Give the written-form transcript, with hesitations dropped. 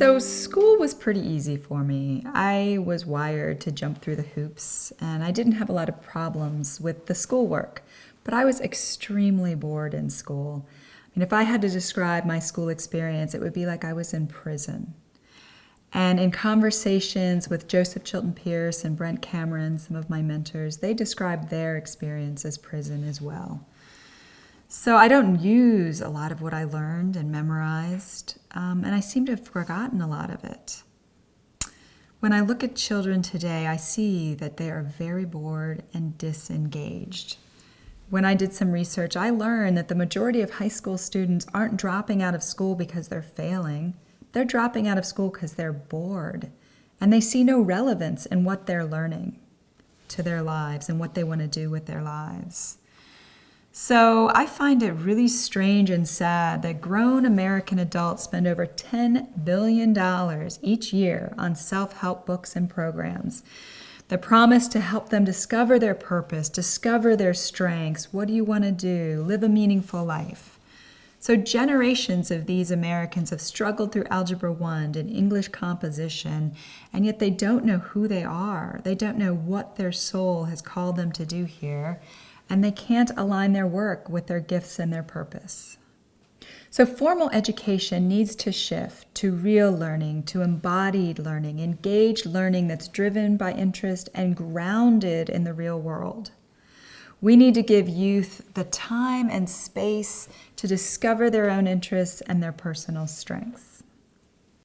So school was pretty easy for me. I was wired to jump through the hoops, and I didn't have a lot of problems with the schoolwork, but I was extremely bored in school. If I had to describe my school experience, it would be like I was in prison. And in conversations with Joseph Chilton Pierce and Brent Cameron, some of my mentors, they described their experience as prison as well. So I don't use a lot of what I learned and memorized, and I seem to have forgotten a lot of it. When I look at children today, I see that they are very bored and disengaged. When I did some research, I learned that the majority of high school students aren't dropping out of school because they're failing. They're dropping out of school because they're bored, and they see no relevance in what they're learning to their lives and what they want to do with their lives. So I find it really strange and sad that grown American adults spend over $10 billion each year on self-help books and programs that promise to help them discover their purpose, discover their strengths. What do you want to do? Live a meaningful life. So generations of these Americans have struggled through Algebra 1 and English composition, and yet they don't know who they are. They don't know what their soul has called them to do here, and they can't align their work with their gifts and their purpose. So formal education needs to shift to real learning, to embodied learning, engaged learning that's driven by interest and grounded in the real world. We need to give youth the time and space to discover their own interests and their personal strengths.